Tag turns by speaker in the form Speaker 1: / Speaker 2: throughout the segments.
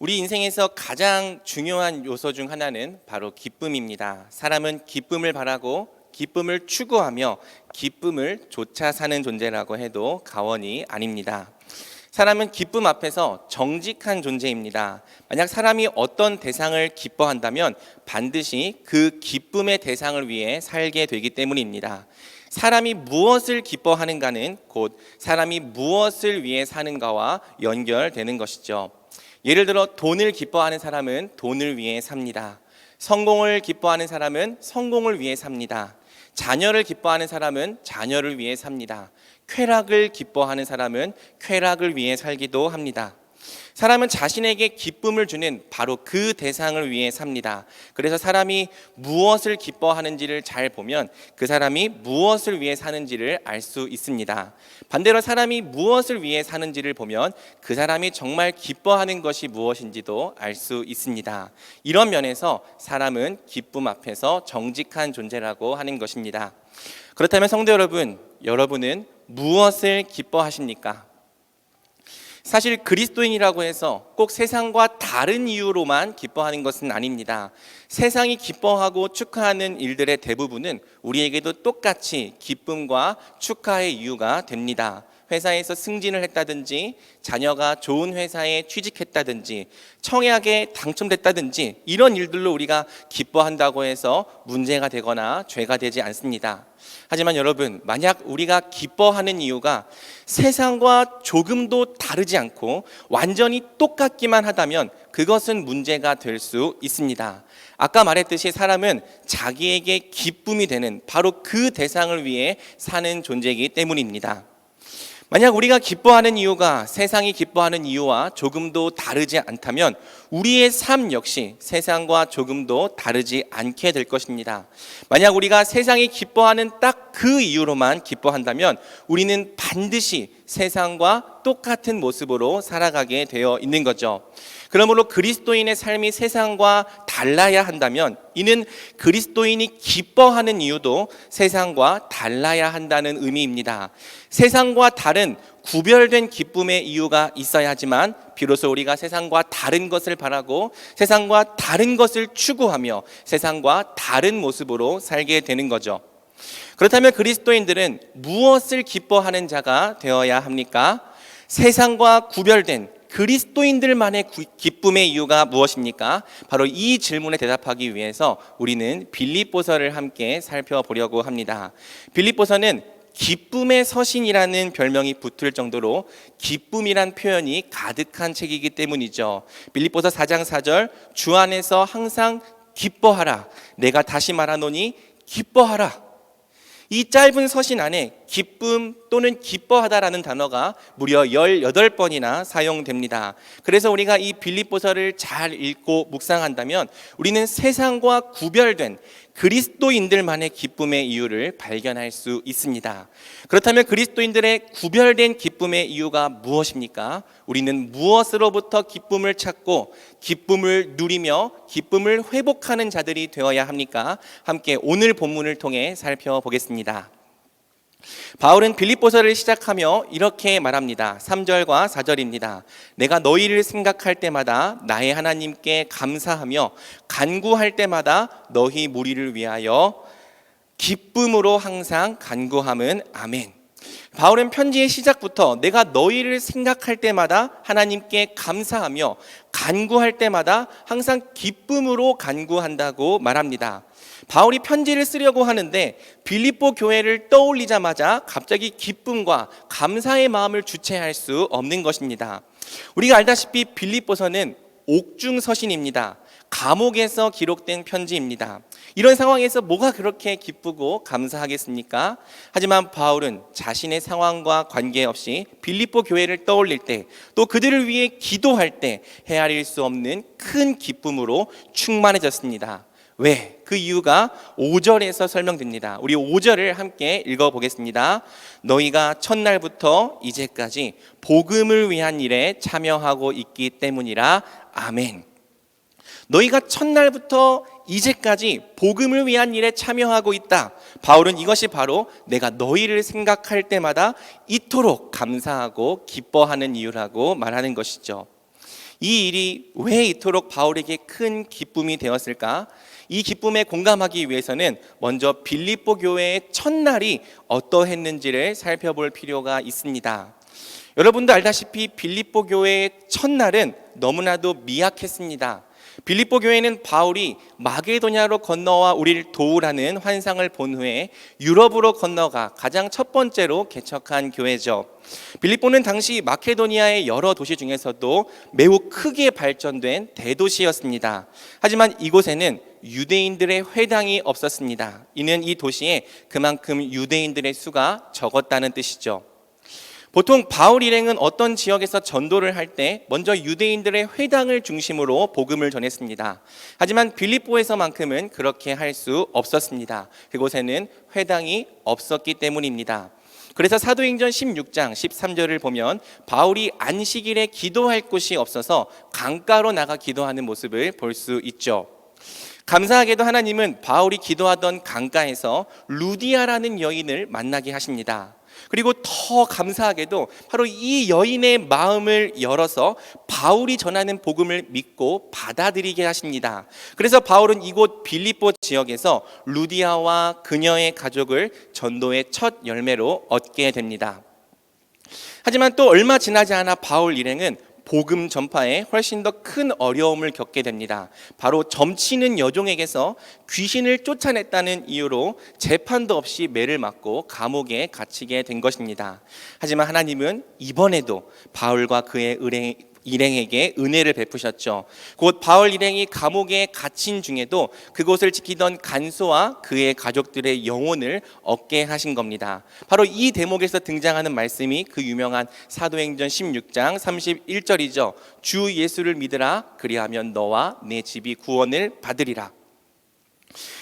Speaker 1: 우리 인생에서 가장 중요한 요소 중 하나는 바로 기쁨입니다. 사람은 기쁨을 바라고 기쁨을 추구하며 기쁨을 좇아 사는 존재라고 해도 과언이 아닙니다. 사람은 기쁨 앞에서 정직한 존재입니다. 만약 사람이 어떤 대상을 기뻐한다면 반드시 그 기쁨의 대상을 위해 살게 되기 때문입니다. 사람이 무엇을 기뻐하는가는 곧 사람이 무엇을 위해 사는가와 연결되는 것이죠. 예를 들어 돈을 기뻐하는 사람은 돈을 위해 삽니다. 성공을 기뻐하는 사람은 성공을 위해 삽니다. 자녀를 기뻐하는 사람은 자녀를 위해 삽니다. 쾌락을 기뻐하는 사람은 쾌락을 위해 살기도 합니다. 사람은 자신에게 기쁨을 주는 바로 그 대상을 위해 삽니다. 그래서 사람이 무엇을 기뻐하는지를 잘 보면 그 사람이 무엇을 위해 사는지를 알 수 있습니다. 반대로 사람이 무엇을 위해 사는지를 보면 그 사람이 정말 기뻐하는 것이 무엇인지도 알 수 있습니다. 이런 면에서 사람은 기쁨 앞에서 정직한 존재라고 하는 것입니다. 그렇다면 성도 여러분, 여러분은 무엇을 기뻐하십니까? 사실 그리스도인이라고 해서 꼭 세상과 다른 이유로만 기뻐하는 것은 아닙니다. 세상이 기뻐하고 축하하는 일들의 대부분은 우리에게도 똑같이 기쁨과 축하의 이유가 됩니다. 회사에서 승진을 했다든지, 자녀가 좋은 회사에 취직했다든지, 청약에 당첨됐다든지, 이런 일들로 우리가 기뻐한다고 해서 문제가 되거나 죄가 되지 않습니다. 하지만 여러분, 만약 우리가 기뻐하는 이유가 세상과 조금도 다르지 않고 완전히 똑같기만 하다면 그것은 문제가 될 수 있습니다. 아까 말했듯이 사람은 자기에게 기쁨이 되는 바로 그 대상을 위해 사는 존재이기 때문입니다. 만약 우리가 기뻐하는 이유가 세상이 기뻐하는 이유와 조금도 다르지 않다면 우리의 삶 역시 세상과 조금도 다르지 않게 될 것입니다. 만약 우리가 세상이 기뻐하는 딱 그 이유로만 기뻐한다면 우리는 반드시 세상과 똑같은 모습으로 살아가게 되어 있는 거죠. 그러므로 그리스도인의 삶이 세상과 달라야 한다면 이는 그리스도인이 기뻐하는 이유도 세상과 달라야 한다는 의미입니다. 세상과 다른 구별된 기쁨의 이유가 있어야 하지만 비로소 우리가 세상과 다른 것을 바라고 세상과 다른 것을 추구하며 세상과 다른 모습으로 살게 되는 거죠. 그렇다면 그리스도인들은 무엇을 기뻐하는 자가 되어야 합니까? 세상과 구별된 그리스도인들만의 기쁨의 이유가 무엇입니까? 바로 이 질문에 대답하기 위해서 우리는 빌립보서를 함께 살펴보려고 합니다. 빌립보서는 기쁨의 서신이라는 별명이 붙을 정도로 기쁨이란 표현이 가득한 책이기 때문이죠. 빌립보서 4장 4절, 주 안에서 항상 기뻐하라. 내가 다시 말하노니 기뻐하라. 이 짧은 서신 안에 기쁨 또는 기뻐하다라는 단어가 무려 18번이나 사용됩니다. 그래서 우리가 이 빌립보서를 잘 읽고 묵상한다면 우리는 세상과 구별된 그리스도인들만의 기쁨의 이유를 발견할 수 있습니다. 그렇다면 그리스도인들의 구별된 기쁨의 이유가 무엇입니까? 우리는 무엇으로부터 기쁨을 찾고 기쁨을 누리며 기쁨을 회복하는 자들이 되어야 합니까? 함께 오늘 본문을 통해 살펴보겠습니다. 바울은 빌립보서를 시작하며 이렇게 말합니다. 3절과 4절입니다. 내가 너희를 생각할 때마다 나의 하나님께 감사하며 간구할 때마다 너희 무리를 위하여 기쁨으로 항상 간구함은 아멘. 바울은 편지의 시작부터 내가 너희를 생각할 때마다 하나님께 감사하며 간구할 때마다 항상 기쁨으로 간구한다고 말합니다. 바울이 편지를 쓰려고 하는데 빌립보 교회를 떠올리자마자 갑자기 기쁨과 감사의 마음을 주체할 수 없는 것입니다. 우리가 알다시피 빌립보서는 옥중 서신입니다. 감옥에서 기록된 편지입니다. 이런 상황에서 뭐가 그렇게 기쁘고 감사하겠습니까? 하지만 바울은 자신의 상황과 관계없이 빌립보 교회를 떠올릴 때 또 그들을 위해 기도할 때 헤아릴 수 없는 큰 기쁨으로 충만해졌습니다. 왜? 그 이유가 5절에서 설명됩니다. 우리 5절을 함께 읽어보겠습니다. 너희가 첫날부터 이제까지 복음을 위한 일에 참여하고 있기 때문이라. 아멘. 너희가 첫날부터 이제까지 복음을 위한 일에 참여하고 있다. 바울은 이것이 바로 내가 너희를 생각할 때마다 이토록 감사하고 기뻐하는 이유라고 말하는 것이죠. 이 일이 왜 이토록 바울에게 큰 기쁨이 되었을까? 이 기쁨에 공감하기 위해서는 먼저 빌립보 교회의 첫날이 어떠했는지를 살펴볼 필요가 있습니다. 여러분도 알다시피 빌립보 교회의 첫날은 너무나도 미약했습니다. 빌립보 교회는 바울이 마게도냐로 건너와 우리를 도우라는 환상을 본 후에 유럽으로 건너가 가장 첫 번째로 개척한 교회죠. 빌립보는 당시 마케도니아의 여러 도시 중에서도 매우 크게 발전된 대도시였습니다. 하지만 이곳에는 유대인들의 회당이 없었습니다. 이는 이 도시에 그만큼 유대인들의 수가 적었다는 뜻이죠. 보통 바울 일행은 어떤 지역에서 전도를 할 때 먼저 유대인들의 회당을 중심으로 복음을 전했습니다. 하지만 빌립보에서만큼은 그렇게 할 수 없었습니다. 그곳에는 회당이 없었기 때문입니다. 그래서 사도행전 16장 13절을 보면 바울이 안식일에 기도할 곳이 없어서 강가로 나가 기도하는 모습을 볼 수 있죠. 감사하게도 하나님은 바울이 기도하던 강가에서 루디아라는 여인을 만나게 하십니다. 그리고 더 감사하게도 바로 이 여인의 마음을 열어서 바울이 전하는 복음을 믿고 받아들이게 하십니다. 그래서 바울은 이곳 빌립보 지역에서 루디아와 그녀의 가족을 전도의 첫 열매로 얻게 됩니다. 하지만 또 얼마 지나지 않아 바울 일행은 복음 전파에 훨씬 더 큰 어려움을 겪게 됩니다. 바로 점치는 여종에게서 귀신을 쫓아냈다는 이유로 재판도 없이 매를 맞고 감옥에 갇히게 된 것입니다. 하지만 하나님은 이번에도 바울과 그의 일행에게 은혜를 베푸셨죠. 곧 바울 일행이 감옥에 갇힌 중에도 그곳을 지키던 간소와 그의 가족들의 영혼을 얻게 하신 겁니다. 바로 이 대목에서 등장하는 말씀이 그 유명한 사도행전 16장 31절이죠. 주 예수를 믿으라, 그리하면 너와 내 집이 구원을 받으리라.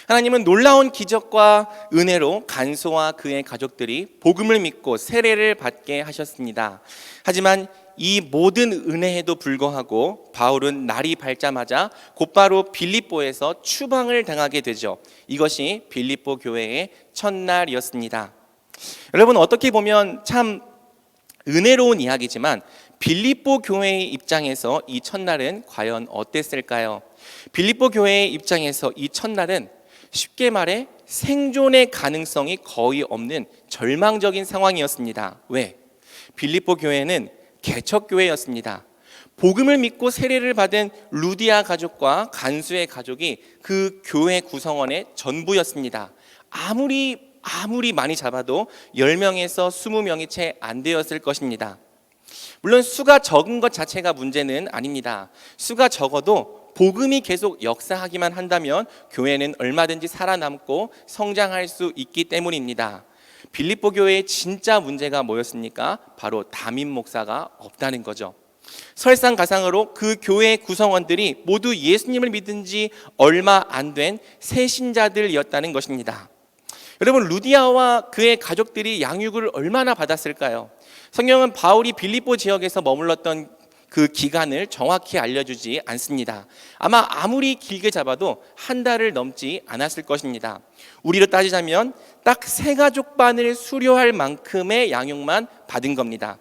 Speaker 1: 하나님은 놀라운 기적과 은혜로 간소와 그의 가족들이 복음을 믿고 세례를 받게 하셨습니다. 하지만 이 모든 은혜에도 불구하고 바울은 날이 밝자마자 곧바로 빌립보에서 추방을 당하게 되죠. 이것이 빌립보 교회의 첫날이었습니다. 여러분, 어떻게 보면 참 은혜로운 이야기지만 빌립보 교회의 입장에서 이 첫날은 과연 어땠을까요? 빌립보 교회의 입장에서 이 첫날은 쉽게 말해 생존의 가능성이 거의 없는 절망적인 상황이었습니다. 왜? 빌립보 교회는 개척교회였습니다. 복음을 믿고 세례를 받은 루디아 가족과 간수의 가족이 그 교회 구성원의 전부였습니다. 아무리 많이 잡아도 10명에서 20명이 채 안 되었을 것입니다. 물론 수가 적은 것 자체가 문제는 아닙니다. 수가 적어도 복음이 계속 역사하기만 한다면 교회는 얼마든지 살아남고 성장할 수 있기 때문입니다. 빌립보 교회의 진짜 문제가 뭐였습니까? 바로 담임 목사가 없다는 거죠. 설상가상으로 그 교회 구성원들이 모두 예수님을 믿은 지 얼마 안 된 새신자들이었다는 것입니다. 여러분, 루디아와 그의 가족들이 양육을 얼마나 받았을까요? 성경은 바울이 빌립보 지역에서 머물렀던 그 기간을 정확히 알려주지 않습니다. 아마 아무리 길게 잡아도 한 달을 넘지 않았을 것입니다. 우리로 따지자면 딱 3가족반을 수료할 만큼의 양육만 받은 겁니다.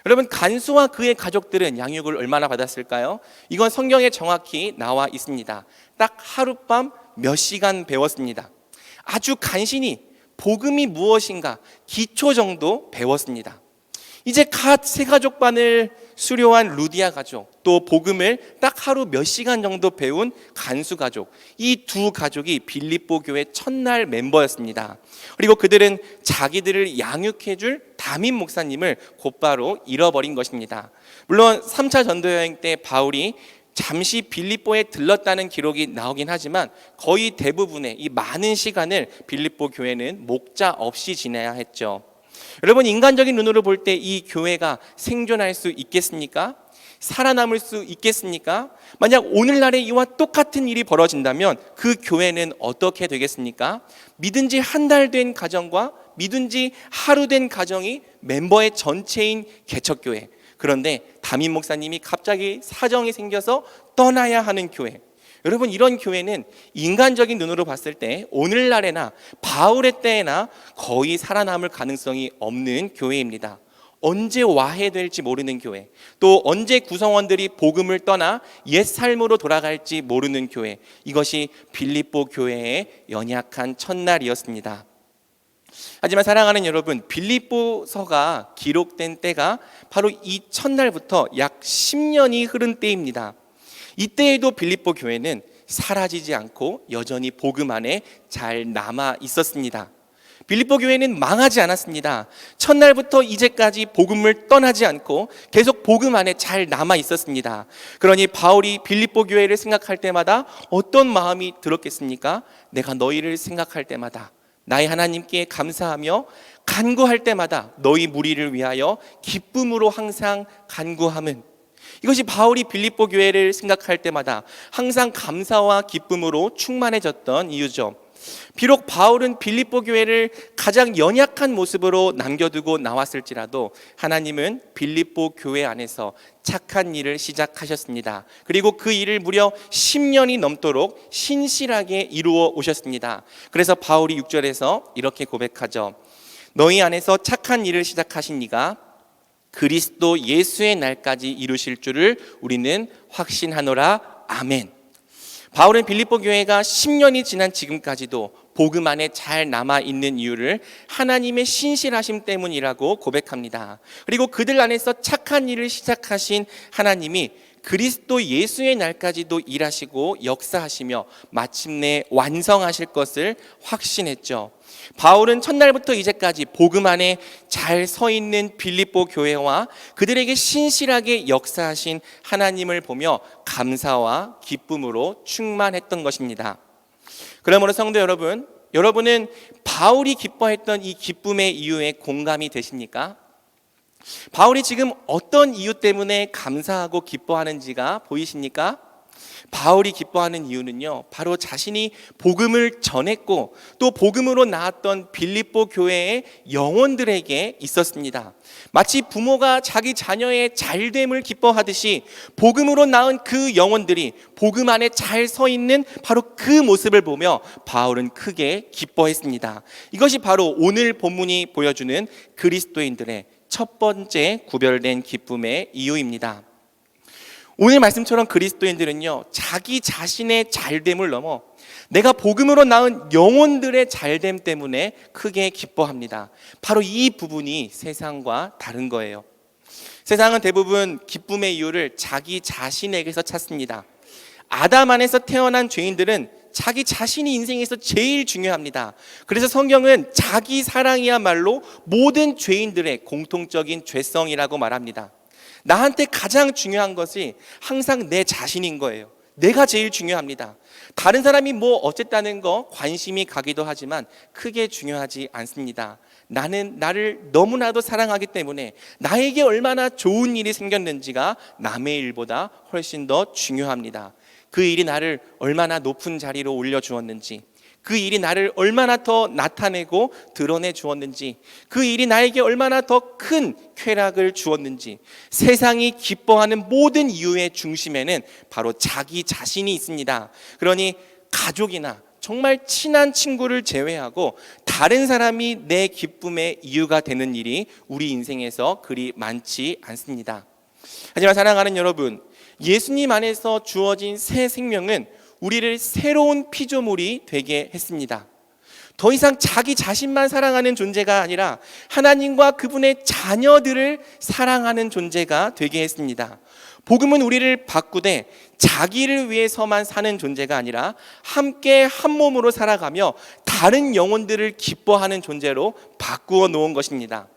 Speaker 1: 여러분, 간수와 그의 가족들은 양육을 얼마나 받았을까요? 이건 성경에 정확히 나와 있습니다. 딱 하룻밤 몇 시간 배웠습니다. 아주 간신히 복음이 무엇인가 기초 정도 배웠습니다. 이제 갓 3가족반을 수료한 루디아 가족, 또 복음을 딱 하루 몇 시간 정도 배운 간수 가족, 이 두 가족이 빌립보 교회 첫날 멤버였습니다. 그리고 그들은 자기들을 양육해줄 담임 목사님을 곧바로 잃어버린 것입니다. 물론 3차 전도 여행 때 바울이 잠시 빌립보에 들렀다는 기록이 나오긴 하지만 거의 대부분의 이 많은 시간을 빌립보 교회는 목자 없이 지내야 했죠. 여러분, 인간적인 눈으로 볼 때 이 교회가 생존할 수 있겠습니까? 살아남을 수 있겠습니까? 만약 오늘날에 이와 똑같은 일이 벌어진다면 그 교회는 어떻게 되겠습니까? 믿은 지 한 달 된 가정과 믿은 지 하루 된 가정이 멤버의 전체인 개척교회. 그런데 담임 목사님이 갑자기 사정이 생겨서 떠나야 하는 교회. 여러분, 이런 교회는 인간적인 눈으로 봤을 때 오늘날에나 바울의 때에나 거의 살아남을 가능성이 없는 교회입니다. 언제 와해될지 모르는 교회, 또 언제 구성원들이 복음을 떠나 옛 삶으로 돌아갈지 모르는 교회, 이것이 빌립보 교회의 연약한 첫날이었습니다. 하지만 사랑하는 여러분, 빌립보서가 기록된 때가 바로 이 첫날부터 약 10년이 흐른 때입니다. 이때에도 빌립보 교회는 사라지지 않고 여전히 복음 안에 잘 남아 있었습니다. 빌립보 교회는 망하지 않았습니다. 첫날부터 이제까지 복음을 떠나지 않고 계속 복음 안에 잘 남아 있었습니다. 그러니 바울이 빌립보 교회를 생각할 때마다 어떤 마음이 들었겠습니까? 내가 너희를 생각할 때마다 나의 하나님께 감사하며 간구할 때마다 너희 무리를 위하여 기쁨으로 항상 간구함은, 이것이 바울이 빌립보 교회를 생각할 때마다 항상 감사와 기쁨으로 충만해졌던 이유죠. 비록 바울은 빌립보 교회를 가장 연약한 모습으로 남겨두고 나왔을지라도 하나님은 빌립보 교회 안에서 착한 일을 시작하셨습니다. 그리고 그 일을 무려 10년이 넘도록 신실하게 이루어 오셨습니다. 그래서 바울이 6절에서 이렇게 고백하죠. 너희 안에서 착한 일을 시작하신 이가 그리스도 예수의 날까지 이루실 줄을 우리는 확신하노라. 아멘. 바울은 빌립보 교회가 10년이 지난 지금까지도 복음 안에 잘 남아있는 이유를 하나님의 신실하심 때문이라고 고백합니다. 그리고 그들 안에서 착한 일을 시작하신 하나님이 그리스도 예수의 날까지도 일하시고 역사하시며 마침내 완성하실 것을 확신했죠. 바울은 첫날부터 이제까지 복음 안에 잘 서 있는 빌립보 교회와 그들에게 신실하게 역사하신 하나님을 보며 감사와 기쁨으로 충만했던 것입니다. 그러므로 성도 여러분, 여러분은 바울이 기뻐했던 이 기쁨의 이유에 공감이 되십니까? 바울이 지금 어떤 이유 때문에 감사하고 기뻐하는지가 보이십니까? 바울이 기뻐하는 이유는요, 바로 자신이 복음을 전했고 또 복음으로 나왔던 빌립보 교회의 영혼들에게 있었습니다. 마치 부모가 자기 자녀의 잘됨을 기뻐하듯이 복음으로 낳은 그 영혼들이 복음 안에 잘 서 있는 바로 그 모습을 보며 바울은 크게 기뻐했습니다. 이것이 바로 오늘 본문이 보여주는 그리스도인들의 첫 번째 구별된 기쁨의 이유입니다. 오늘 말씀처럼 그리스도인들은요, 자기 자신의 잘됨을 넘어 내가 복음으로 낳은 영혼들의 잘됨 때문에 크게 기뻐합니다. 바로 이 부분이 세상과 다른 거예요. 세상은 대부분 기쁨의 이유를 자기 자신에게서 찾습니다. 아담 안에서 태어난 죄인들은 자기 자신이 인생에서 제일 중요합니다. 그래서 성경은 자기 사랑이야말로 모든 죄인들의 공통적인 죄성이라고 말합니다. 나한테 가장 중요한 것이 항상 내 자신인 거예요. 내가 제일 중요합니다. 다른 사람이 뭐 어쨌다는 거 관심이 가기도 하지만 크게 중요하지 않습니다. 나는 나를 너무나도 사랑하기 때문에 나에게 얼마나 좋은 일이 생겼는지가 남의 일보다 훨씬 더 중요합니다. 그 일이 나를 얼마나 높은 자리로 올려주었는지, 그 일이 나를 얼마나 더 나타내고 드러내 주었는지, 그 일이 나에게 얼마나 더 큰 쾌락을 주었는지, 세상이 기뻐하는 모든 이유의 중심에는 바로 자기 자신이 있습니다. 그러니 가족이나 정말 친한 친구를 제외하고 다른 사람이 내 기쁨의 이유가 되는 일이 우리 인생에서 그리 많지 않습니다. 하지만 사랑하는 여러분, 예수님 안에서 주어진 새 생명은 우리를 새로운 피조물이 되게 했습니다. 더 이상 자기 자신만 사랑하는 존재가 아니라 하나님과 그분의 자녀들을 사랑하는 존재가 되게 했습니다. 복음은 우리를 바꾸되 자기를 위해서만 사는 존재가 아니라 함께 한 몸으로 살아가며 다른 영혼들을 기뻐하는 존재로 바꾸어 놓은 것입니다.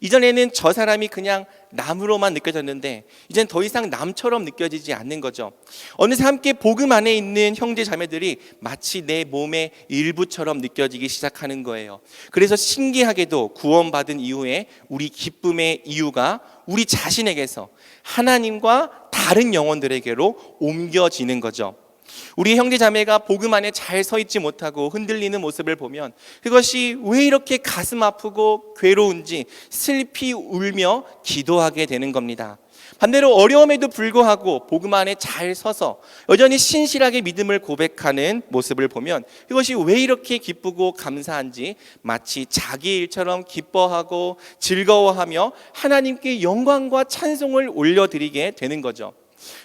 Speaker 1: 이전에는 저 사람이 그냥 남으로만 느껴졌는데 이젠 더 이상 남처럼 느껴지지 않는 거죠. 어느새 함께 복음 안에 있는 형제 자매들이 마치 내 몸의 일부처럼 느껴지기 시작하는 거예요. 그래서 신기하게도 구원받은 이후에 우리 기쁨의 이유가 우리 자신에게서 하나님과 다른 영혼들에게로 옮겨지는 거죠. 우리 형제 자매가 복음 안에 잘 서 있지 못하고 흔들리는 모습을 보면 그것이 왜 이렇게 가슴 아프고 괴로운지 슬피 울며 기도하게 되는 겁니다. 반대로 어려움에도 불구하고 복음 안에 잘 서서 여전히 신실하게 믿음을 고백하는 모습을 보면 그것이 왜 이렇게 기쁘고 감사한지 마치 자기 일처럼 기뻐하고 즐거워하며 하나님께 영광과 찬송을 올려드리게 되는 거죠.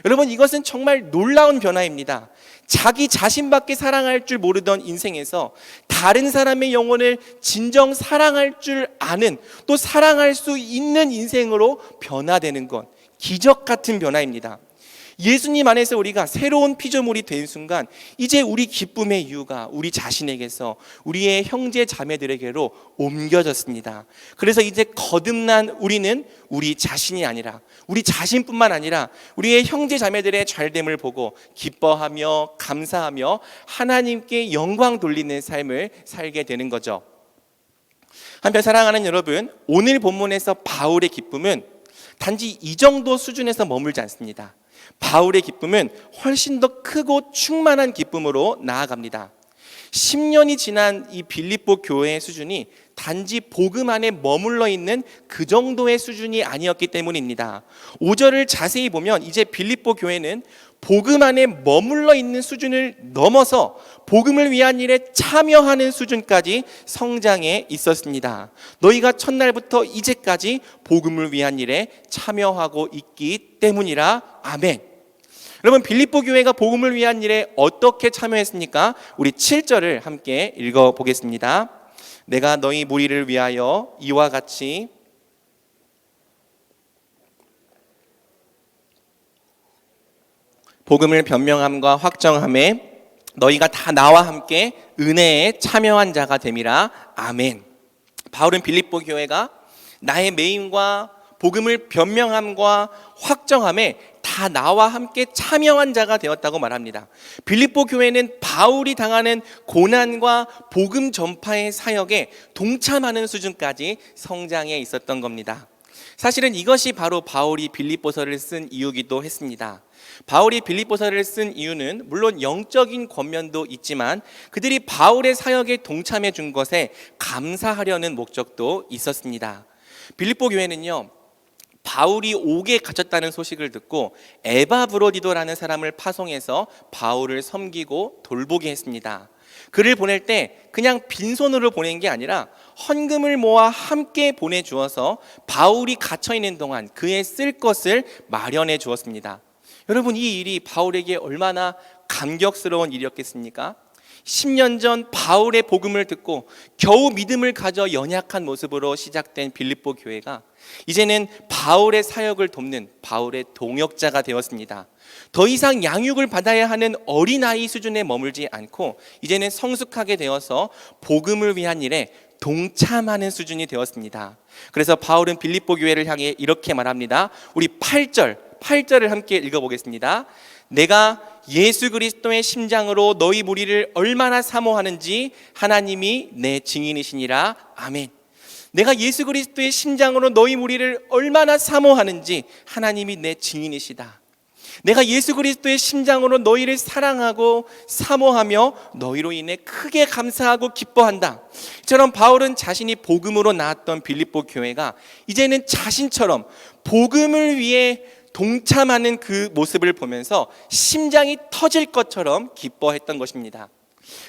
Speaker 1: 여러분, 이것은 정말 놀라운 변화입니다. 자기 자신밖에 사랑할 줄 모르던 인생에서 다른 사람의 영혼을 진정 사랑할 줄 아는, 또 사랑할 수 있는 인생으로 변화되는 것, 기적 같은 변화입니다. 예수님 안에서 우리가 새로운 피조물이 된 순간 이제 우리 기쁨의 이유가 우리 자신에게서 우리의 형제 자매들에게로 옮겨졌습니다. 그래서 이제 거듭난 우리는 우리 자신이 아니라, 우리 자신뿐만 아니라 우리의 형제 자매들의 잘됨을 보고 기뻐하며 감사하며 하나님께 영광 돌리는 삶을 살게 되는 거죠. 한편 사랑하는 여러분, 오늘 본문에서 바울의 기쁨은 단지 이 정도 수준에서 머물지 않습니다. 바울의 기쁨은 훨씬 더 크고 충만한 기쁨으로 나아갑니다. 10년이 지난 이 빌립보 교회의 수준이 단지 복음 안에 머물러 있는 그 정도의 수준이 아니었기 때문입니다. 5절을 자세히 보면 이제 빌립보 교회는 복음 안에 머물러 있는 수준을 넘어서 복음을 위한 일에 참여하는 수준까지 성장해 있었습니다. 너희가 첫날부터 이제까지 복음을 위한 일에 참여하고 있기 때문이라. 아멘. 여러분, 빌립보 교회가 복음을 위한 일에 어떻게 참여했습니까? 우리 7절을 함께 읽어보겠습니다. 내가 너희 무리를 위하여 이와 같이 복음을 변명함과 확정함에 너희가 다 나와 함께 은혜에 참여한 자가 됨이라. 아멘. 바울은 빌립보 교회가 나의 매임과 복음을 변명함과 확정함에 다 나와 함께 참여한 자가 되었다고 말합니다. 빌립보 교회는 바울이 당하는 고난과 복음 전파의 사역에 동참하는 수준까지 성장해 있었던 겁니다. 사실은 이것이 바로 바울이 빌립보서를 쓴 이유기도 했습니다. 바울이 빌립보서를 쓴 이유는 물론 영적인 권면도 있지만 그들이 바울의 사역에 동참해 준 것에 감사하려는 목적도 있었습니다. 빌립보 교회는요, 바울이 옥에 갇혔다는 소식을 듣고 에바브로디도라는 사람을 파송해서 바울을 섬기고 돌보게 했습니다. 그를 보낼 때 그냥 빈손으로 보낸 게 아니라 헌금을 모아 함께 보내주어서 바울이 갇혀있는 동안 그의 쓸 것을 마련해 주었습니다. 여러분, 이 일이 바울에게 얼마나 감격스러운 일이었겠습니까? 10년 전 바울의 복음을 듣고 겨우 믿음을 가져 연약한 모습으로 시작된 빌립보 교회가 이제는 바울의 사역을 돕는 바울의 동역자가 되었습니다. 더 이상 양육을 받아야 하는 어린아이 수준에 머물지 않고 이제는 성숙하게 되어서 복음을 위한 일에 동참하는 수준이 되었습니다. 그래서 바울은 빌립보 교회를 향해 이렇게 말합니다. 우리 8절을 함께 읽어보겠습니다. 내가 예수 그리스도의 심장으로 너희 무리를 얼마나 사모하는지 하나님이 내 증인이시니라. 아멘. 내가 예수 그리스도의 심장으로 너희 무리를 얼마나 사모하는지 하나님이 내 증인이시다. 내가 예수 그리스도의 심장으로 너희를 사랑하고 사모하며 너희로 인해 크게 감사하고 기뻐한다. 이처럼 바울은 자신이 복음으로 나왔던 빌립보 교회가 이제는 자신처럼 복음을 위해 동참하는 그 모습을 보면서 심장이 터질 것처럼 기뻐했던 것입니다.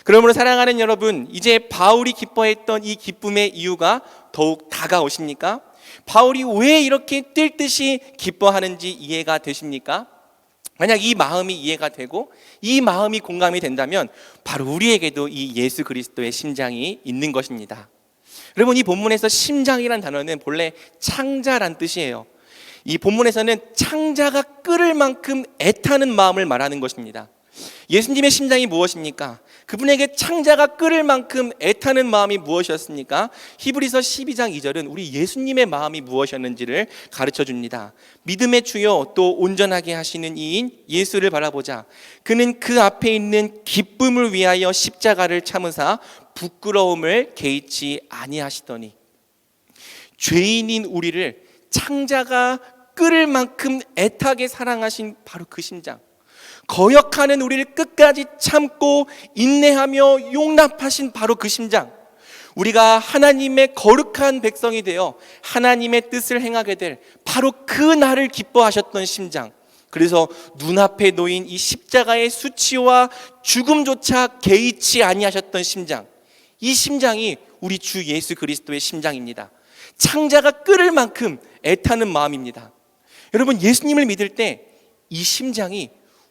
Speaker 1: 그러므로 사랑하는 여러분, 이제 바울이 기뻐했던 이 기쁨의 이유가 더욱 다가오십니까? 바울이 왜 이렇게 뛸 듯이 기뻐하는지 이해가 되십니까? 만약 이 마음이 이해가 되고 이 마음이 공감이 된다면 바로 우리에게도 이 예수 그리스도의 심장이 있는 것입니다. 여러분, 이 본문에서 심장이란 단어는 본래 창자란 뜻이에요. 이 본문에서는 창자가 끓을 만큼 애타는 마음을 말하는 것입니다. 예수님의 심장이 무엇입니까? 그분에게 창자가 끓을 만큼 애타는 마음이 무엇이었습니까? 히브리서 12장 2절은 우리 예수님의 마음이 무엇이었는지를 가르쳐 줍니다. 믿음의 주요 또 온전하게 하시는 이인 예수를 바라보자. 그는 그 앞에 있는 기쁨을 위하여 십자가를 참으사 부끄러움을 개의치 아니하시더니. 죄인인 우리를 창자가 끓을 만큼 애타게 사랑하신 바로 그 심장, 거역하는 우리를 끝까지 참고 인내하며 용납하신 바로 그 심장, 우리가 하나님의 거룩한 백성이 되어 하나님의 뜻을 행하게 될 바로 그 날을 기뻐하셨던 심장, 그래서 눈앞에 놓인 이 십자가의 수치와 죽음조차 개의치 아니하셨던 심장, 이 심장이 우리 주 예수 그리스도의 심장입니다. 창자가 끓을 만큼 애타는 마음입니다. 여러분, 예수님을 믿을 때 이 심장이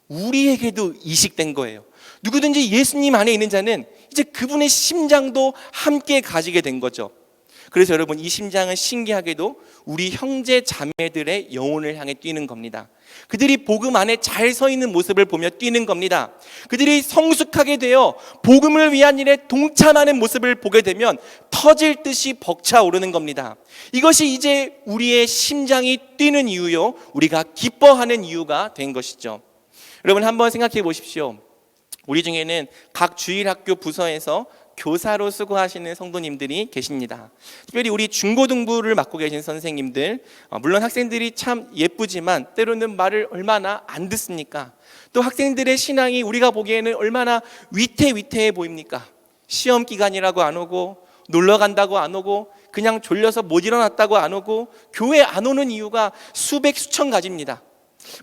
Speaker 1: 우리에게도 이식된 거예요. 누구든지 예수님 안에 있는 자는 이제 그분의 심장도 함께 가지게 된 거죠. 그래서 여러분, 이 심장은 신기하게도 우리 형제 자매들의 영혼을 향해 뛰는 겁니다. 그들이 복음 안에 잘 서 있는 모습을 보며 뛰는 겁니다. 그들이 성숙하게 되어 복음을 위한 일에 동참하는 모습을 보게 되면 터질 듯이 벅차오르는 겁니다. 이것이 이제 우리의 심장이 뛰는 이유요, 우리가 기뻐하는 이유가 된 것이죠. 여러분, 한번 생각해 보십시오. 우리 중에는 각 주일학교 부서에서 교사로 수고하시는 성도님들이 계십니다. 특별히 우리 중고등부를 맡고 계신 선생님들, 물론 학생들이 참 예쁘지만 때로는 말을 얼마나 안 듣습니까? 또 학생들의 신앙이 우리가 보기에는 얼마나 위태위태해 보입니까? 시험 기간이라고 안 오고, 놀러 간다고 안 오고, 그냥 졸려서 못 일어났다고 안 오고, 교회 안 오는 이유가 수백 수천 가지입니다.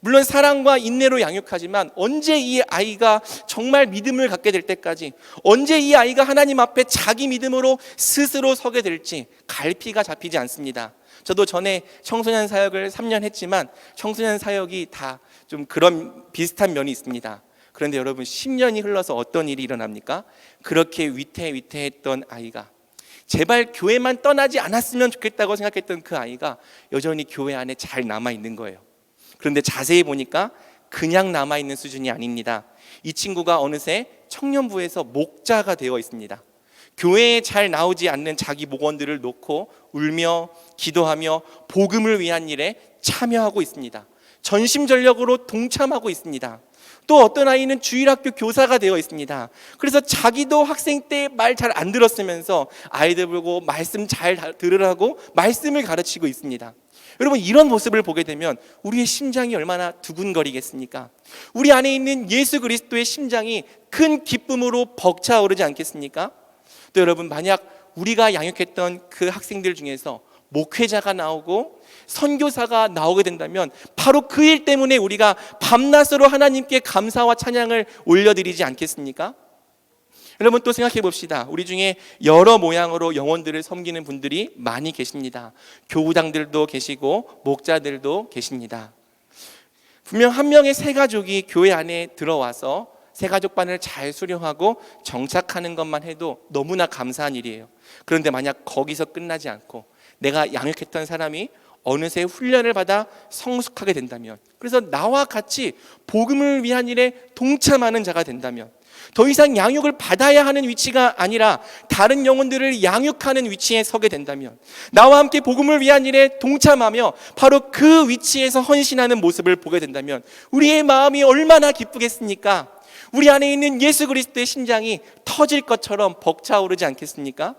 Speaker 1: 물론 사랑과 인내로 양육하지만 언제 이 아이가 정말 믿음을 갖게 될 때까지, 언제 이 아이가 하나님 앞에 자기 믿음으로 스스로 서게 될지 갈피가 잡히지 않습니다. 저도 전에 청소년 사역을 3년 했지만 청소년 사역이 다 좀 그런 비슷한 면이 있습니다. 그런데 여러분, 10년이 흘러서 어떤 일이 일어납니까? 그렇게 위태위태했던 아이가 제발 교회만 떠나지 않았으면 좋겠다고 생각했던 그 아이가 여전히 교회 안에 잘 남아있는 거예요. 그런데 자세히 보니까 그냥 남아있는 수준이 아닙니다. 이 친구가 어느새 청년부에서 목자가 되어 있습니다. 교회에 잘 나오지 않는 자기 목원들을 놓고 울며 기도하며 복음을 위한 일에 참여하고 있습니다. 전심전력으로 동참하고 있습니다. 또 어떤 아이는 주일학교 교사가 되어 있습니다. 그래서 자기도 학생 때 말 잘 안 들었으면서 아이들 보고 말씀 잘 들으라고 말씀을 가르치고 있습니다. 여러분, 이런 모습을 보게 되면 우리의 심장이 얼마나 두근거리겠습니까? 우리 안에 있는 예수 그리스도의 심장이 큰 기쁨으로 벅차오르지 않겠습니까? 또 여러분, 만약 우리가 양육했던 그 학생들 중에서 목회자가 나오고 선교사가 나오게 된다면 바로 그 일 때문에 우리가 밤낮으로 하나님께 감사와 찬양을 올려드리지 않겠습니까? 여러분, 또 생각해 봅시다. 우리 중에 여러 모양으로 영혼들을 섬기는 분들이 많이 계십니다. 교우당들도 계시고 목자들도 계십니다. 분명 한 명의 새 가족이 교회 안에 들어와서 새 가족반을 잘 수료하고 정착하는 것만 해도 너무나 감사한 일이에요. 그런데 만약 거기서 끝나지 않고 내가 양육했던 사람이 어느새 훈련을 받아 성숙하게 된다면, 그래서 나와 같이 복음을 위한 일에 동참하는 자가 된다면, 더 이상 양육을 받아야 하는 위치가 아니라 다른 영혼들을 양육하는 위치에 서게 된다면, 나와 함께 복음을 위한 일에 동참하며 바로 그 위치에서 헌신하는 모습을 보게 된다면 우리의 마음이 얼마나 기쁘겠습니까? 우리 안에 있는 예수 그리스도의 심장이 터질 것처럼 벅차오르지 않겠습니까?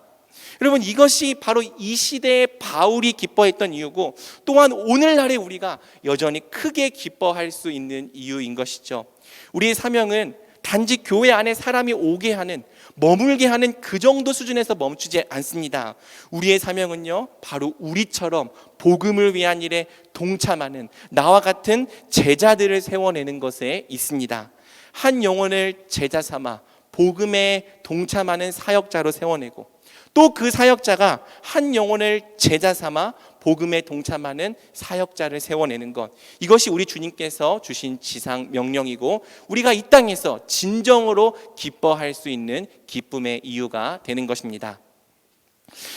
Speaker 1: 여러분, 이것이 바로 이 시대의 바울이 기뻐했던 이유고, 또한 오늘날의 우리가 여전히 크게 기뻐할 수 있는 이유인 것이죠. 우리의 사명은 단지 교회 안에 사람이 오게 하는, 머물게 하는 그 정도 수준에서 멈추지 않습니다. 우리의 사명은요, 바로 우리처럼 복음을 위한 일에 동참하는 나와 같은 제자들을 세워내는 것에 있습니다. 한 영혼을 제자 삼아 복음에 동참하는 사역자로 세워내고, 또 그 사역자가 한 영혼을 제자 삼아 복음에 동참하는 사역자를 세워내는 것, 이것이 우리 주님께서 주신 지상 명령이고 우리가 이 땅에서 진정으로 기뻐할 수 있는 기쁨의 이유가 되는 것입니다.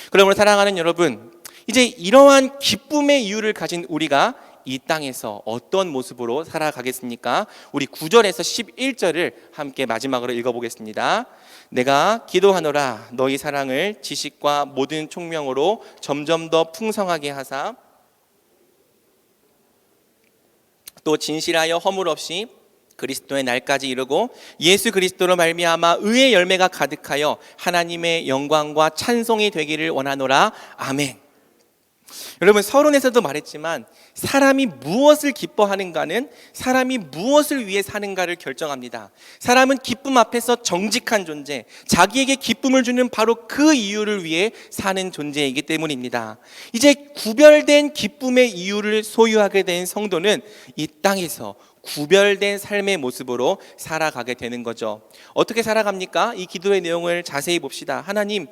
Speaker 1: 그러므로 사랑하는 여러분, 이제 이러한 기쁨의 이유를 가진 우리가 이 땅에서 어떤 모습으로 살아가겠습니까? 우리 9절에서 11절을 함께 마지막으로 읽어보겠습니다. 내가 기도하노라 너희 사랑을 지식과 모든 총명으로 점점 더 풍성하게 하사 또 진실하여 허물 없이 그리스도의 날까지 이르고 예수 그리스도로 말미암아 의의 열매가 가득하여 하나님의 영광과 찬송이 되기를 원하노라. 아멘. 여러분, 서론에서도 말했지만 사람이 무엇을 기뻐하는가는 사람이 무엇을 위해 사는가를 결정합니다. 사람은 기쁨 앞에서 정직한 존재, 자기에게 기쁨을 주는 바로 그 이유를 위해 사는 존재이기 때문입니다. 이제 구별된 기쁨의 이유를 소유하게 된 성도는 이 땅에서 구별된 삶의 모습으로 살아가게 되는 거죠. 어떻게 살아갑니까? 이 기도의 내용을 자세히 봅시다. 하나님,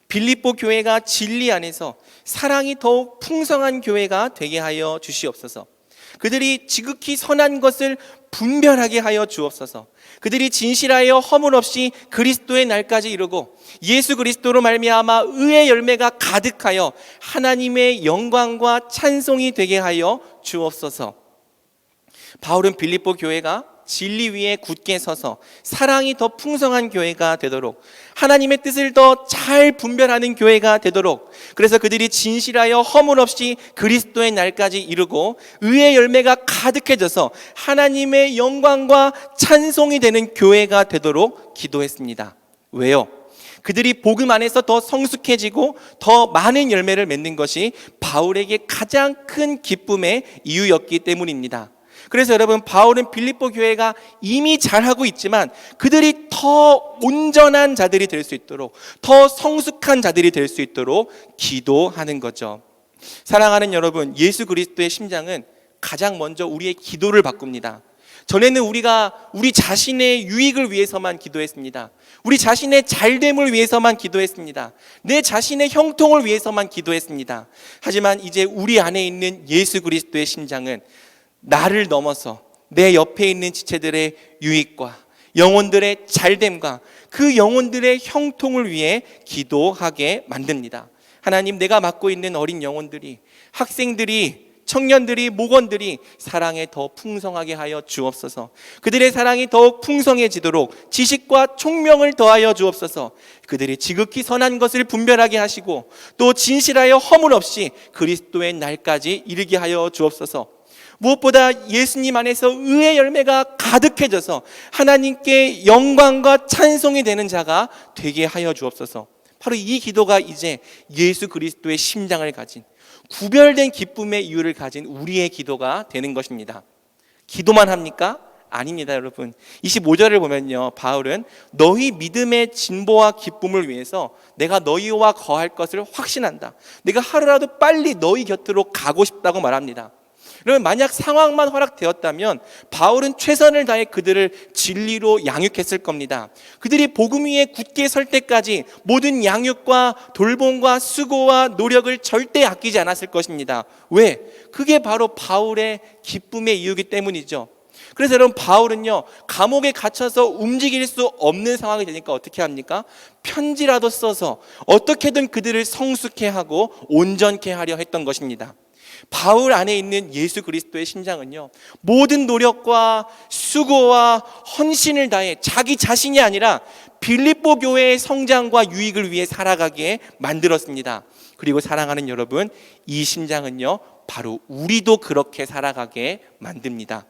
Speaker 1: 빌립보 교회가 진리 안에서 사랑이 더욱 풍성한 교회가 되게 하여 주시옵소서. 그들이 지극히 선한 것을 분별하게 하여 주옵소서. 그들이 진실하여 허물 없이 그리스도의 날까지 이루고 예수 그리스도로 말미암아 의의 열매가 가득하여 하나님의 영광과 찬송이 되게 하여 주옵소서. 바울은 빌립보 교회가 진리 위에 굳게 서서 사랑이 더 풍성한 교회가 되도록, 하나님의 뜻을 더 잘 분별하는 교회가 되도록, 그래서 그들이 진실하여 허물 없이 그리스도의 날까지 이루고 의의 열매가 가득해져서 하나님의 영광과 찬송이 되는 교회가 되도록 기도했습니다. 왜요? 그들이 복음 안에서 더 성숙해지고 더 많은 열매를 맺는 것이 바울에게 가장 큰 기쁨의 이유였기 때문입니다. 그래서 여러분, 바울은 빌립보 교회가 이미 잘하고 있지만 그들이 더 온전한 자들이 될 수 있도록, 더 성숙한 자들이 될 수 있도록 기도하는 거죠. 사랑하는 여러분, 예수 그리스도의 심장은 가장 먼저 우리의 기도를 바꿉니다. 전에는 우리가 우리 자신의 유익을 위해서만 기도했습니다. 우리 자신의 잘됨을 위해서만 기도했습니다. 내 자신의 형통을 위해서만 기도했습니다. 하지만 이제 우리 안에 있는 예수 그리스도의 심장은 나를 넘어서 내 옆에 있는 지체들의 유익과 영혼들의 잘됨과 그 영혼들의 형통을 위해 기도하게 만듭니다. 하나님, 내가 맡고 있는 어린 영혼들이, 학생들이, 청년들이, 목원들이 사랑에 더 풍성하게 하여 주옵소서. 그들의 사랑이 더욱 풍성해지도록 지식과 총명을 더하여 주옵소서. 그들이 지극히 선한 것을 분별하게 하시고 또 진실하여 허물 없이 그리스도의 날까지 이르게 하여 주옵소서. 무엇보다 예수님 안에서 의의 열매가 가득해져서 하나님께 영광과 찬송이 되는 자가 되게 하여 주옵소서. 바로 이 기도가 이제 예수 그리스도의 심장을 가진, 구별된 기쁨의 이유를 가진 우리의 기도가 되는 것입니다. 기도만 합니까? 아닙니다, 여러분. 25절을 보면요, 바울은 너희 믿음의 진보와 기쁨을 위해서 내가 너희와 거할 것을 확신한다. 내가 하루라도 빨리 너희 곁으로 가고 싶다고 말합니다. 그러면 만약 상황만 허락되었다면 바울은 최선을 다해 그들을 진리로 양육했을 겁니다. 그들이 복음 위에 굳게 설 때까지 모든 양육과 돌봄과 수고와 노력을 절대 아끼지 않았을 것입니다. 왜? 그게 바로 바울의 기쁨의 이유이기 때문이죠. 그래서 여러분, 바울은요, 감옥에 갇혀서 움직일 수 없는 상황이 되니까 어떻게 합니까? 편지라도 써서 어떻게든 그들을 성숙해 하고 온전케 하려 했던 것입니다. 바울 안에 있는 예수 그리스도의 심장은요, 모든 노력과 수고와 헌신을 다해 자기 자신이 아니라 빌립보 교회의 성장과 유익을 위해 살아가게 만들었습니다. 그리고 사랑하는 여러분, 이 심장은요, 바로 우리도 그렇게 살아가게 만듭니다.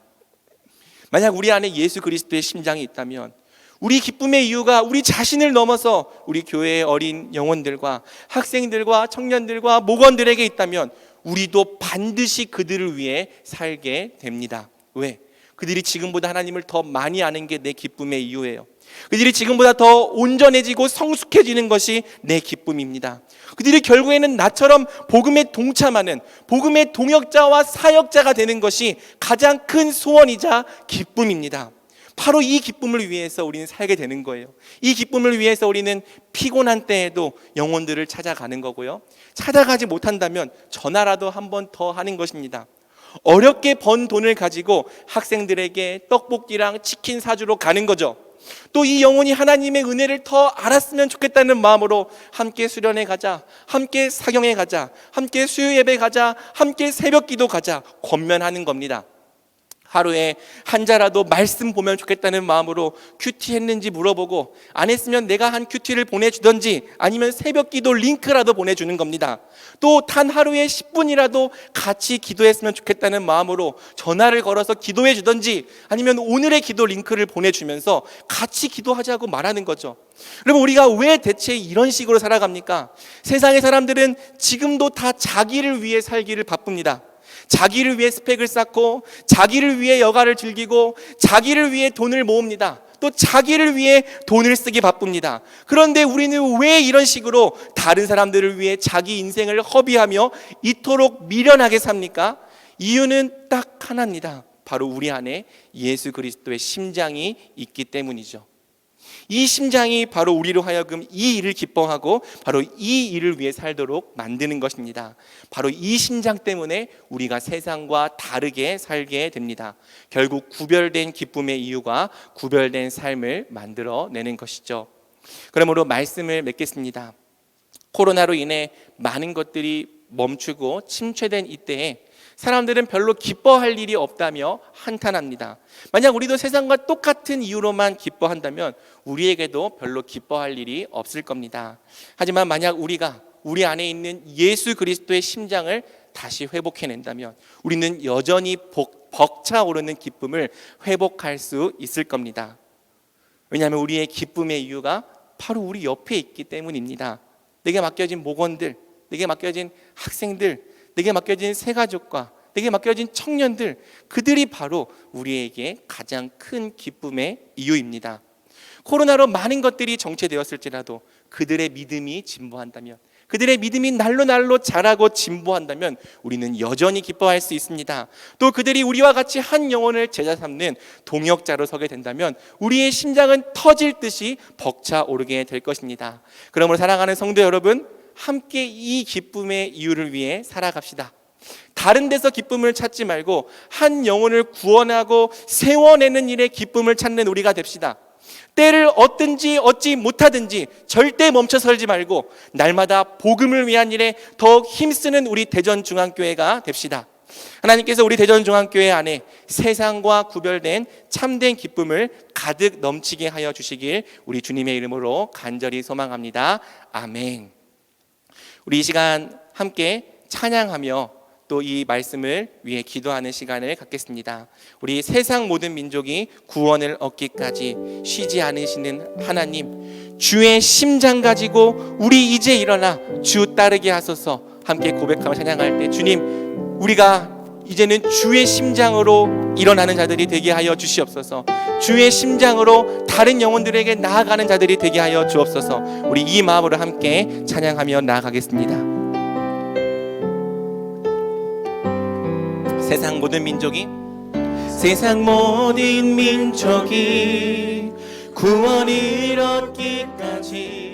Speaker 1: 만약 우리 안에 예수 그리스도의 심장이 있다면 우리 기쁨의 이유가 우리 자신을 넘어서 우리 교회의 어린 영혼들과 학생들과 청년들과 목원들에게 있다면 우리도 반드시 그들을 위해 살게 됩니다. 왜? 그들이 지금보다 하나님을 더 많이 아는 게 내 기쁨의 이유예요. 그들이 지금보다 더 온전해지고 성숙해지는 것이 내 기쁨입니다. 그들이 결국에는 나처럼 복음에 동참하는, 복음의 동역자와 사역자가 되는 것이 가장 큰 소원이자 기쁨입니다. 바로 이 기쁨을 위해서 우리는 살게 되는 거예요. 이 기쁨을 위해서 우리는 피곤한 때에도 영혼들을 찾아가는 거고요, 찾아가지 못한다면 전화라도 한 번 더 하는 것입니다. 어렵게 번 돈을 가지고 학생들에게 떡볶이랑 치킨 사주러 가는 거죠. 또 이 영혼이 하나님의 은혜를 더 알았으면 좋겠다는 마음으로 함께 수련회 가자, 함께 사경회 가자, 함께 수요 예배 가자, 함께 새벽 기도 가자 권면하는 겁니다. 하루에 한 자라도 말씀 보면 좋겠다는 마음으로 큐티 했는지 물어보고, 안 했으면 내가 한 큐티를 보내주던지 아니면 새벽 기도 링크라도 보내주는 겁니다. 또 단 하루에 10분이라도 같이 기도했으면 좋겠다는 마음으로 전화를 걸어서 기도해 주던지 아니면 오늘의 기도 링크를 보내주면서 같이 기도하자고 말하는 거죠. 여러분, 우리가 왜 대체 이런 식으로 살아갑니까? 세상의 사람들은 지금도 다 자기를 위해 살기를 바쁩니다. 자기를 위해 스펙을 쌓고, 자기를 위해 여가를 즐기고, 자기를 위해 돈을 모읍니다. 또 자기를 위해 돈을 쓰기 바쁩니다. 그런데 우리는 왜 이런 식으로 다른 사람들을 위해 자기 인생을 허비하며 이토록 미련하게 삽니까? 이유는 딱 하나입니다. 바로 우리 안에 예수 그리스도의 심장이 있기 때문이죠. 이 심장이 바로 우리로 하여금 이 일을 기뻐하고 바로 이 일을 위해 살도록 만드는 것입니다. 바로 이 심장 때문에 우리가 세상과 다르게 살게 됩니다. 결국 구별된 기쁨의 이유가 구별된 삶을 만들어내는 것이죠. 그러므로 말씀을 맺겠습니다. 코로나로 인해 많은 것들이 멈추고 침체된 이때에 사람들은 별로 기뻐할 일이 없다며 한탄합니다. 만약 우리도 세상과 똑같은 이유로만 기뻐한다면 우리에게도 별로 기뻐할 일이 없을 겁니다. 하지만 만약 우리가 우리 안에 있는 예수 그리스도의 심장을 다시 회복해낸다면 우리는 여전히 벅차오르는 기쁨을 회복할 수 있을 겁니다. 왜냐하면 우리의 기쁨의 이유가 바로 우리 옆에 있기 때문입니다. 내게 맡겨진 목원들, 내게 맡겨진 학생들, 내게 맡겨진 새가족과 내게 맡겨진 청년들, 그들이 바로 우리에게 가장 큰 기쁨의 이유입니다. 코로나로 많은 것들이 정체되었을지라도 그들의 믿음이 진보한다면, 그들의 믿음이 날로 자라고 진보한다면 우리는 여전히 기뻐할 수 있습니다. 또 그들이 우리와 같이 한 영혼을 제자 삼는 동역자로 서게 된다면 우리의 심장은 터질 듯이 벅차오르게 될 것입니다. 그러므로 사랑하는 성도 여러분, 함께 이 기쁨의 이유를 위해 살아갑시다. 다른 데서 기쁨을 찾지 말고 한 영혼을 구원하고 세워내는 일에 기쁨을 찾는 우리가 됩시다. 때를 얻든지 얻지 못하든지 절대 멈춰 서지 말고 날마다 복음을 위한 일에 더욱 힘쓰는 우리 대전중앙교회가 됩시다. 하나님께서 우리 대전중앙교회 안에 세상과 구별된 참된 기쁨을 가득 넘치게 하여 주시길 우리 주님의 이름으로 간절히 소망합니다. 아멘. 우리 이 시간 함께 찬양하며 또 이 말씀을 위해 기도하는 시간을 갖겠습니다. 우리 세상 모든 민족이 구원을 얻기까지 쉬지 않으시는 하나님, 주의 심장 가지고 우리 이제 일어나 주 따르게 하소서. 함께 고백하며 찬양할 때 주님, 우리가 이제는 주의 심장으로 일어나는 자들이 되게 하여 주시옵소서. 주의 심장으로 다른 영혼들에게 나아가는 자들이 되게 하여 주옵소서. 우리 이 마음으로 함께 찬양하며 나아가겠습니다. 세상 모든 민족이 구원을 얻기까지